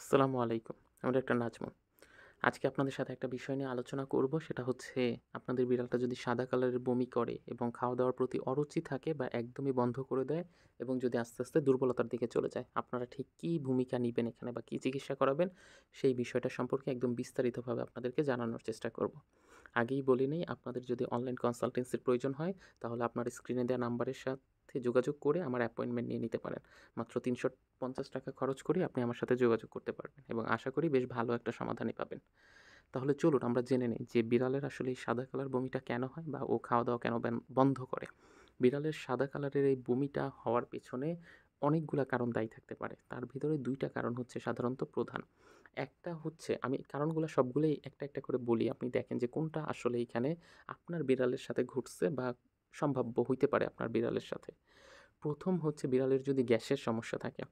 আসসালামু আলাইকুম। আমি ডক্টর নাজমুল। আজকে আপনাদের সাথে একটা বিষয় নিয়ে আলোচনা করব। সেটা হচ্ছে আপনাদের বিড়ালটা যদি সাদা কালারের বমি করে এবং খাওয়া-দাওয়ার প্রতি অরুচি থাকে বা একদমই বন্ধ করে দেয় এবং যদি আস্তে, আস্তে দুর্বলতার দিকে চলে যায়, আপনারা ঠিক কী ভূমিকা নিবেন এখানে বা কী চিকিৎসা করাবেন, সেই বিষয়টা সম্পর্কে একদম বিস্তারিতভাবে আপনাদেরকে জানানোর চেষ্টা করব। আগেই বলে নেই, আপনাদের যদি অনলাইন কনসালটেন্সির প্রয়োজন হয়, তাহলে আপনার স্ক্রিনে দেওয়া নাম্বারের সাথে যোগাযোগ করে আমার অ্যাপয়েন্টমেন্ট নিয়ে নিতে পারেন। মাত্র ৳৩৫০ খরচ করেই আপনি আমার সাথে যোগাযোগ করতে পারবেন এবং আশা করি বেশ ভালো একটা সমাধানই পাবেন। তাহলে চলুন আমরা জেনে নেই যে বিড়ালের আসলে এই সাদা কালার বমিটা কেন হয় বা ও খাওয়া-দাওয়া কেন বন্ধ করে। বিড়ালের সাদা কালারের এই বমিটা হওয়ার পেছনে অনেকগুলা কারণ দায়ী থাকতে পারে। তার ভিতরে ২ টা কারণ হচ্ছে সাধারণত প্রধান। একটা হচ্ছে, আমি কারণগুলা সবগুলোই একটা, একটা করে বলি। আপনি দেখেন যে কোনটা আসলে এইখানে আপনার বিড়ালের সাথে ঘটছে বা সম্ভাব্য হইতে পারে আপনার বিড়ালের সাথে। ১ম হচ্ছে, বিড়ালের যদি গ্যাসের সমস্যা থাকে।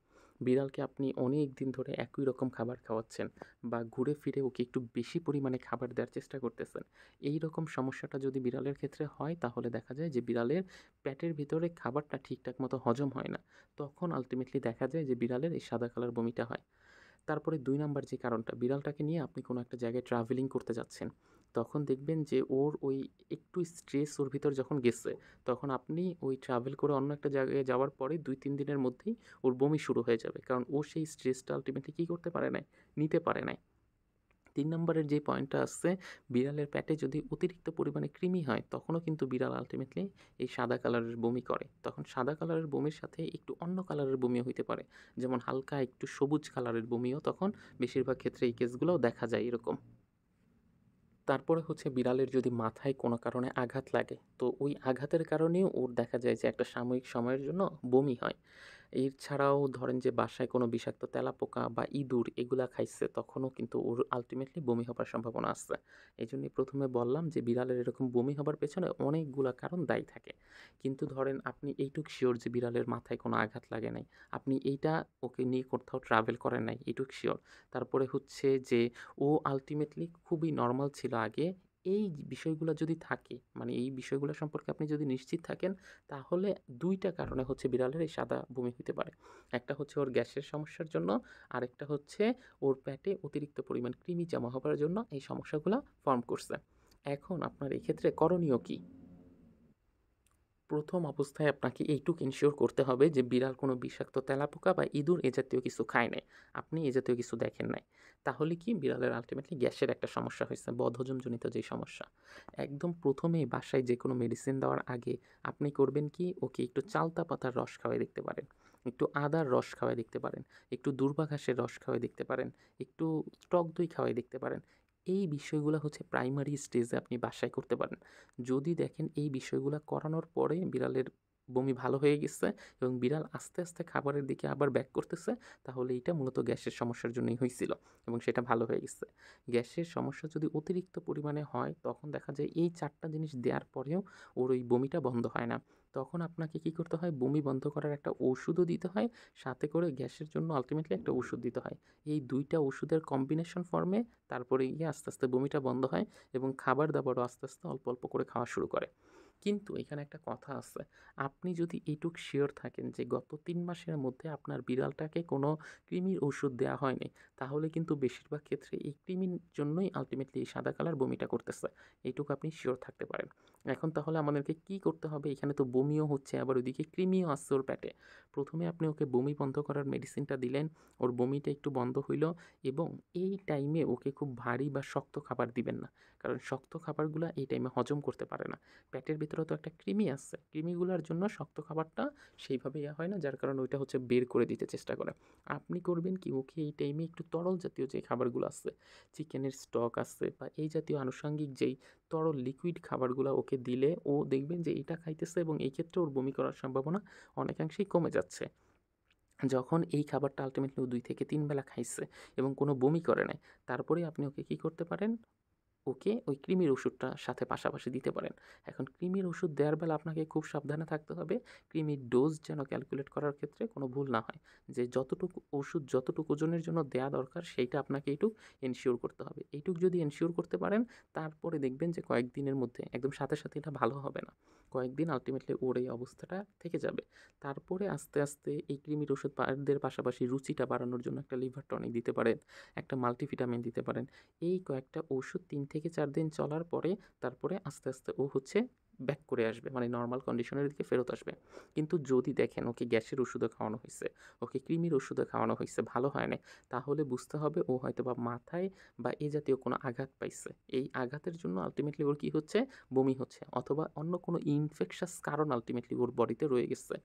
বিড়ালকে আপনি অনেক দিন ধরে একই রকম খাবার খাওয়াচ্ছেন বা ঘুরে ফিরে ওকে একটু বেশি পরিমাণে খাবার দেওয়ার চেষ্টা করতেছেন। এই রকম সমস্যাটা যদি বিড়ালের ক্ষেত্রে হয়, তাহলে দেখা যায় যে বিড়ালের পেটের ভিতরে খাবারটা ঠিকঠাক মতো হজম হয় না। তখন আল্টিমেটলি দেখা যায় যে বিড়ালের এই সাদা কালার বমিটা হয়। তারপরে ২ নাম্বার যে কারণটা, বিড়ালটাকে নিয়ে আপনি কোনো একটা জায়গায় ট্রাভেলিং করতে যাচ্ছেন। তখন দেখবেন যে ওর ওই একটু স্ট্রেস ওর ভিতর যখন গেছে, তখন আপনি ওই ট্রাভেল করে অন্য একটা জায়গায় যাওয়ার পরে ২-৩ দিনের মধ্যেই ওর বমি শুরু হয়ে যাবে। কারণ ও সেই স্ট্রেসটা আল্টিমেটলি কী করতে পারে নাই? নিতে পারে নাই। ৩ নম্বরের যে পয়েন্টটা আসছে, বিড়ালের পেটে যদি অতিরিক্ত পরিমাণে কৃমি হয়, তখনও কিন্তু বিড়াল আল্টিমেটলি এই সাদা কালারের বমি করে। তখন সাদা কালারের বমির সাথে একটু অন্য কালারের বমিও হইতে পারে। যেমন হালকা একটু সবুজ কালারের বমিও তখন বেশিরভাগ ক্ষেত্রে এই কেসগুলোও দেখা যায় এরকম। তারপরে হচ্ছে, বিড়ালের যদি মাথায় কোনো কারণে আঘাত লাগে, তো ওই আঘাতের কারণেও ওর দেখা যায় যে একটা সাময়িক সময়ের জন্য বমি হয়। এছাড়াও ধরেন যে বাসায় কোনো বিষাক্ত তেলাপোকা বা ইঁদুর এগুলা খাইছে, তখনও কিন্তু ওর আল্টিমেটলি বমি হবার সম্ভাবনা আছে। এজন্যই ১ম এ বললাম যে বিড়ালের এরকম বমি হবার পেছনে অনেকগুলা কারণ দায়ী থাকে। কিন্তু ধরেন আপনি এইটুক সিওর যে বিড়ালের মাথায় কোনো আঘাত লাগে নাই। আপনি এইটা ওকে নিয়ে কোথাও ট্রাভেল করেন নাই, এইটুক সিওর। তারপরে হচ্ছে যে ও আল্টিমেটলি খুবই নরমাল ছিল আগে। এই বিষয়গুলা যদি থাকে, মানে এই বিষয়গুলা সম্পর্কে আপনি যদি নিশ্চিত থাকেন, তাহলে ২ টা কারণে হচ্ছে বিড়ালের এই সাদা বমি হইতে পারে। একটা হচ্ছে ওর গ্যাসের সমস্যার জন্য, আরেকটা হচ্ছে ওর পেটে অতিরিক্ত পরিমাণ কৃমি জমা হবার জন্য এই সমস্যাগুলা ফর্ম করছে। এখন আপনার এই ক্ষেত্রে করণীয় কী? ১ম অবস্থায় আপনাকে এইটুকু এনশিওর করতে হবে যে বিড়াল কোনো বিষাক্ত তেলাপোকা বা ইঁদুর এ জাতীয় কিছু খায় নাই। আপনি এ জাতীয় কিছু দেখেন নাই। তাহলে কি, বিড়ালের আল্টিমেটলি গ্যাসের একটা সমস্যা হইছে, বদহজমজনিত যেই সমস্যা। একদম ১ম এই বাসায় যেকোনো মেডিসিন দেওয়ার আগে আপনি করবেন কি, ওকে একটু চালতা পাতার রস খাওয়ায় দেখতে পারেন। একটু আদার রস খাওয়ায় দেখতে পারেন। একটু দূর্বা ঘাসের রস খাওয়ায় দেখতে পারেন। একটু টক দই খাওয়ায় দেখতে পারেন। এই বিষয়গুলা হচ্ছে প্রাইমারি স্টেজে আপনি বাসায় করতে পারেন। যদি দেখেন এই বিষয়গুলা করানোর পরে বিড়ালের বমি ভালো হয়ে গেছে এবং বিড়াল আস্তে, আস্তে খাবারের দিকে আবার ব্যাক করতেছে, তাহলে এইটা মূলত গ্যাসের সমস্যার জন্যই হইছিল এবং সেটা ভালো হয়ে গেছে। গ্যাসের সমস্যা যদি অতিরিক্ত পরিমাণে হয়, তখন দেখা যায় এই ৪ টা জিনিস দেয়ার পরেও ওর ওই বমিটা বন্ধ হয় না। তখন আপনাকে কি করতে হয়? বমি বন্ধ করার একটা ঔষুধও দিতে হয়। সাথে করে গ্যাসের জন্য আল্টিমেটলি একটা ওষুধ দিতে হয়। এই ২ টা ওষুধের কম্বিনেশন ফর্মে তারপরে গিয়ে আস্তে, আস্তে বমিটা বন্ধ হয় এবং খাবার-দাবারও আস্তে, আস্তে অল্প, অল্প করে খাওয়া শুরু করে। কিন্তু এখানে একটা কথা আছে। আপনি যদি এইটুক সিওর থাকেন যে গত ৩ মাসের মধ্যে আপনার বিড়ালটাকে কোনো কৃমির ঔষধ দেয়া হয়নি, তাহলে কিন্তু বেশিরভাগ ক্ষেত্রে এই কৃমির জন্যই আল্টিমেটলি এই সাদা কালার বমিটা করতেছে। এইটুকু আপনি সিওর থাকতে পারেন। এখন তাহলে আমাদেরকে কি করতে হবে? এখানে তো বমিও হচ্ছে, আবার ওইদিকে কৃমিও আসছে ওর পেটে। ১ম এ আপনি ওকে বমি বন্ধ করার মেডিসিনটা দিলেন, ওর বমিটা একটু বন্ধ হইল এবং এই টাইমে ওকে খুব ভারী বা শক্ত খাবার দিবেন না। কারণ শক্ত খাবারগুলা এই টাইমে হজম করতে পারে না। পেটের ভিতরেও তো একটা কৃমি আছে। কৃমিগুলার জন্য শক্ত খাবারটা সেইভাবে ইয়া হয় না, যার কারণে ওইটা হচ্ছে বের করে দিতে চেষ্টা করে। আপনি করবেন কি, ওকে এই টাইমে একটু তরল জাতীয় যে খাবারগুলো আছে, চিকেনের স্টক আছে বা এই জাতীয় আনুষঙ্গিক যেই তরল লিকুইড খাবারগুলা ওকে দিলে ও দেখবেন যে এটা খাইতেছে এবং এই ক্ষেত্রে ওর বমি করার সম্ভাবনা অনেকাংশেই কমে যাচ্ছে। যখন এই খাবারটা আল্টিমেটলি ও ২ থেকে ৩ বেলা খাইছে এবং কোনো বমি করে নাই, তারপরেই আপনি ওকে কি করতে পারেন? ওকে ওই কৃমির ওষুধটা সাথে পাশাপাশি দিতে পারেন। এখন কৃমির ওষুধ দেওয়ার বেলা আপনাকে খুব সাবধানে থাকতে হবে। কৃমির ডোজ যেন ক্যালকুলেট করার ক্ষেত্রে কোনো ভুল না হয়। যে যতটুকু ওষুধ যতটুকু ওজনের জন্য দেয়া দরকার সেইটা আপনাকে এইটুক এনশিওর করতে হবে। এইটুক যদি এনশিওর করতে পারেন, তারপরে দেখবেন যে কয়েকদিনের মধ্যে একদম সাথে, সাথে এটা ভালো হবে না। কয়েকদিন আল্টিমেটলি ওর এই অবস্থাটা থেকে যাবে। তারপরে আস্তে, আস্তে এই কৃমির ওষুধ দের পাশাপাশি রুচিটা বাড়ানোর জন্য একটা লিভার টনিক দিতে পারেন, একটা মাল্টিভিটামিন দিতে পারেন। এই কয়েকটা ওষুধ ৩ থেকে ৪ দিন চলার পরে তারপরে আস্তে, আস্তে ও হচ্ছে ব্যাক করে আসবে। মানে নরমাল কন্ডিশনের দিকে ফেরত আসবে। কিন্তু যদি দেখেন ওকে গ্যাসের ওষুধও খাওয়ানো হইছে, ওকে কৃমির ওষুধও খাওয়ানো হইছে, ভালো হয় নাই, তাহলে বুঝতে হবে ও হয়তোবা মাথায় বা এ জাতীয় কোনো আঘাত পাইছে। এই আঘাতের জন্য আল্টিমেটলি ওর কি হচ্ছে? বমি হচ্ছে, অথবা অন্য কোনো ইনফেকশাস কারণ আল্টিমেটলি ওর বডিতে রয়ে গেছে।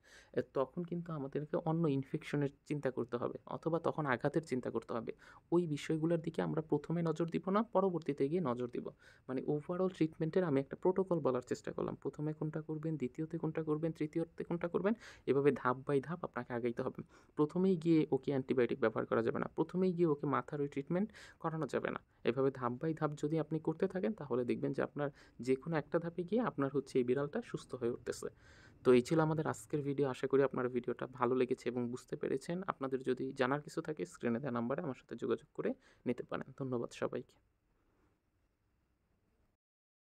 তখন কিন্তু আমাদেরকে অন্য ইনফেকশনের চিন্তা করতে হবে, অথবা তখন আঘাতের চিন্তা করতে হবে। ওই বিষয়গুলোর দিকে আমরা ১ম এ নজর দিব না, পরবর্তীতে গিয়ে নজর দিব। মানে ওভারঅল ট্রিটমেন্টের আমি একটা প্রোটোকল বলার চেষ্টা করলাম। ১ম এ কোনটা করবেন, দ্বিতীয়তে কোনটা করবেন, তৃতীয়তে কোনটা করবেন, এভাবে ধাপ বাই ধাপ আপনাকে আগাইতে হবে। ১ম এই গিয়ে ওকে অ্যান্টিবায়োটিক ব্যবহার করা যাবে না। ১ম এই গিয়ে ওকে মাথার ওই ট্রিটমেন্ট করানো যাবে না। এভাবে ধাপ বাই ধাপ যদি আপনি করতে থাকেন, তাহলে দেখবেন যে আপনার যেকোনো একটা ধাপে গিয়ে আপনার হচ্ছে এই বিড়ালটা সুস্থ হয়ে উঠতেছে। তো এই ছিল আমাদের আজকের ভিডিও। আশা করি আপনার ভিডিওটা ভালো লেগেছে এবং বুঝতে পেরেছেন। আপনাদের যদি জানার কিছু থাকে স্ক্রিনে দেওয়া নাম্বারে আমার সাথে যোগাযোগ করে নিতে পারেন। ধন্যবাদ সবাইকে।